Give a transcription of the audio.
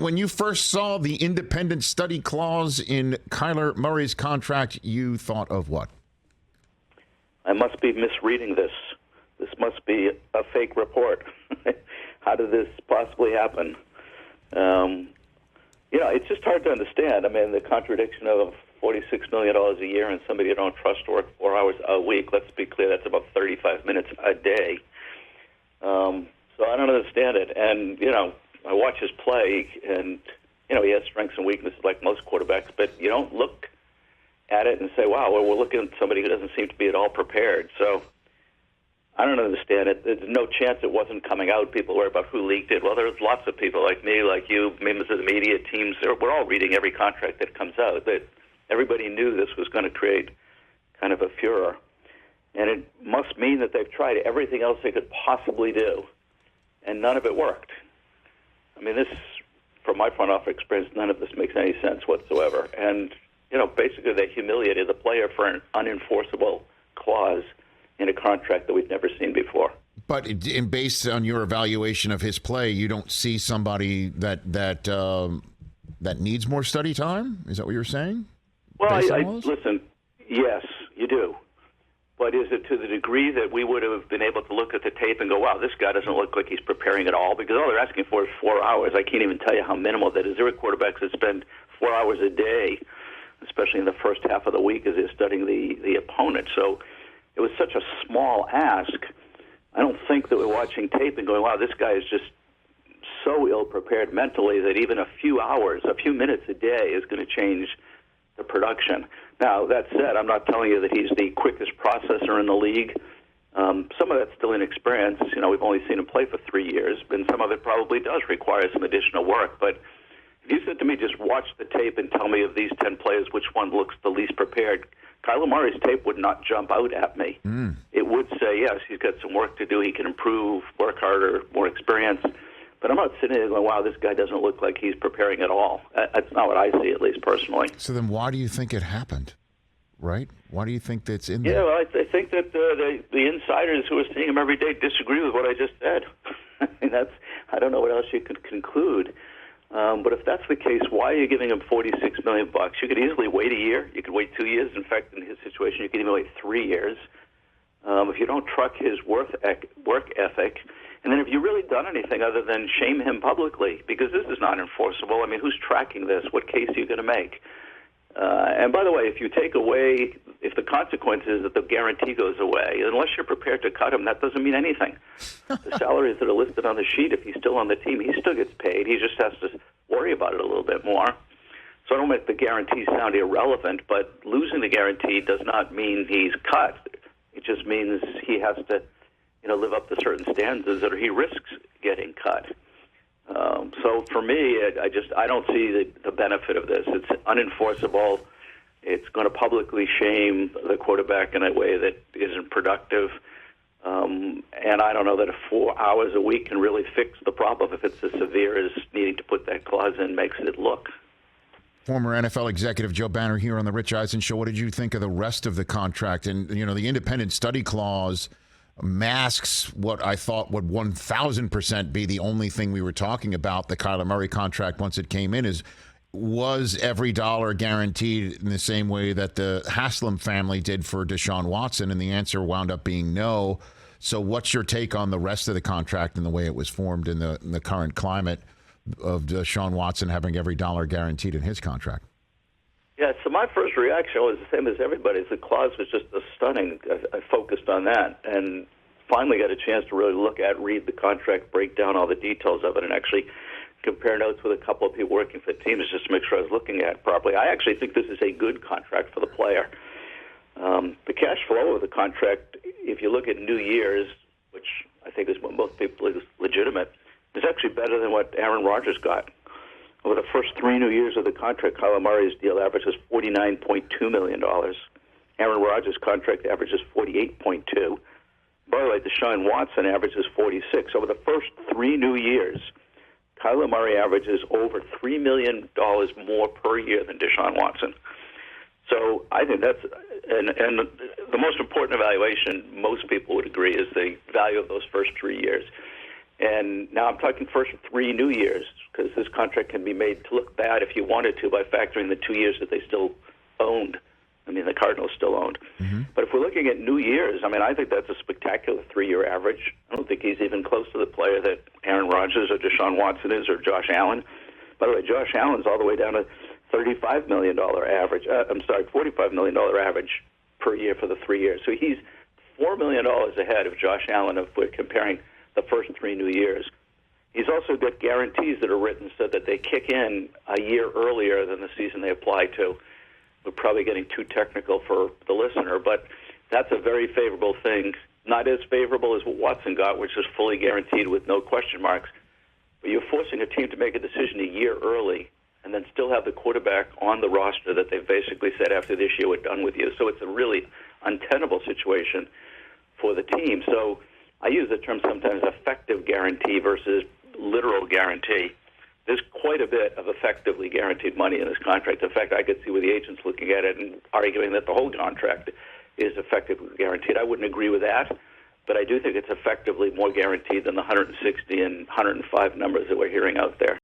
when you first saw the independent study clause in Kyler Murray's contract, you thought of what? I must be misreading this. This must be a fake report. How did this possibly happen? It's just hard to understand. I mean, the contradiction of $46 million a year and somebody you don't trust to work 4 hours a week. Let's be clear, that's about 35 minutes a day. So I don't understand it. And, I watch his play, and, he has strengths and weaknesses like most quarterbacks, but you don't look at it and say, wow, well, we're looking at somebody who doesn't seem to be at all prepared. So I don't understand it. There's no chance it wasn't coming out. People worry about who leaked it. Well, there's lots of people like me, like you, members of the media teams. We're all reading every contract that comes out. But everybody knew this was going to create kind of a furor. And it must mean that they've tried everything else they could possibly do, and none of it worked. I mean, this, from my front office experience, none of this makes any sense whatsoever. And, basically they humiliated the player for an unenforceable clause in a contract that we've never seen before. But based on your evaluation of his play, you don't see somebody that needs more study time? Is that what you're saying? Well, listen, yes, you do. But is it to the degree that we would have been able to look at the tape and go, wow, this guy doesn't look like he's preparing at all? Because all they're asking for is 4 hours. I can't even tell you how minimal that is. There are quarterbacks that spend 4 hours a day, especially in the first half of the week as they're studying the opponent. So it was such a small ask. I don't think that we're watching tape and going, wow, this guy is just so ill-prepared mentally that even a few hours, a few minutes a day is going to change the production. Now, that said, I'm not telling you that he's the quickest processor in the league. Some of that's still inexperience. We've only seen him play for 3 years, and some of it probably does require some additional work. But if you said to me, just watch the tape and tell me of these 10 players which one looks the least prepared, Kyler Murray's tape would not jump out at me. It would say, yes, he's got some work to do. He can improve, work harder, more experience. But I'm not sitting there going, wow, this guy doesn't look like he's preparing at all. That's not what I see, at least personally. So then why do you think it happened, right? Why do you think that's in there? Yeah, well, I think that the insiders who are seeing him every day disagree with what I just said. I mean, I don't know what else you could conclude. But if that's the case, why are you giving him $46 million? You could easily wait a year. You could wait 2 years. In fact, in his situation, you could even wait 3 years. If you don't truck his work ethic, and then have you really done anything other than shame him publicly? Because this is not enforceable. I mean, who's tracking this? What case are you going to make? And by the way, if the consequence is that the guarantee goes away, unless you're prepared to cut him, that doesn't mean anything. The salaries that are listed on the sheet, if he's still on the team, he still gets paid. He just has to worry about it a little bit more. So I don't make the guarantee sound irrelevant, but losing the guarantee does not mean he's cut. It just means he has to, live up to certain standards or he risks getting cut. So for me, I don't see the benefit of this. It's unenforceable. It's going to publicly shame the quarterback in a way that isn't productive. And I don't know that 4 hours a week can really fix the problem if it's as severe as needing to put that clause in makes it look. Former NFL executive Joe Banner here on the Rich Eisen Show. What did you think of the rest of the contract? And, the independent study clause masks what I thought would 1,000% be the only thing we were talking about. The Kyler Murray contract, once it came in, was every dollar guaranteed in the same way that the Haslam family did for Deshaun Watson? And the answer wound up being no. So what's your take on the rest of the contract and the way it was formed in the current climate of Deshaun Watson having every dollar guaranteed in his contract? Yeah, so my first reaction was the same as everybody's. The clause was just stunning. I focused on that and finally got a chance to really read the contract, break down all the details of it, and actually compare notes with a couple of people working for teams just to make sure I was looking at it properly. I actually think this is a good contract for the player. The cash flow of the contract, if you look at New Year's, which I think is what most people is legitimate, is actually better than what Aaron Rodgers got. Over the first 3 New Years of the contract, Kyler Murray's deal average is $49.2 million. Aaron Rodgers' contract averages $48.2. By the way, Deshaun Watson averages $46. Over the first 3 New Years, Kyler Murray averages over $3 million more per year than Deshaun Watson. So I think that's and the most important evaluation, most people would agree, is the value of those first 3 years. And now I'm talking first 3 new years, because this contract can be made to look bad if you wanted to by factoring the 2 years that they still owned. I mean, the Cardinals still owned. Mm-hmm. But if we're looking at new years, I mean, I think that's a spectacular 3-year average. I don't think he's even close to the player that Aaron Rodgers or Deshaun Watson is, or Josh Allen. By the way, Josh Allen's all the way down to $35 million average. $45 million average per year for the 3 years. So he's $4 million ahead of Josh Allen if we're comparing the first 3 new years. He's also got guarantees that are written so that they kick in a year earlier than the season they apply to. We're probably getting too technical for the listener, but that's a very favorable thing. Not as favorable as what Watson got, which is fully guaranteed with no question marks. But you're forcing a team to make a decision a year early and then still have the quarterback on the roster that they've basically said after this year we're done with you. So it's a really untenable situation for the team. So I use the term sometimes effective guarantee versus literal guarantee. There's quite a bit of effectively guaranteed money in this contract. In fact, I could see with the agents looking at it and arguing that the whole contract is effectively guaranteed. I wouldn't agree with that, but I do think it's effectively more guaranteed than the 160 and 105 numbers that we're hearing out there.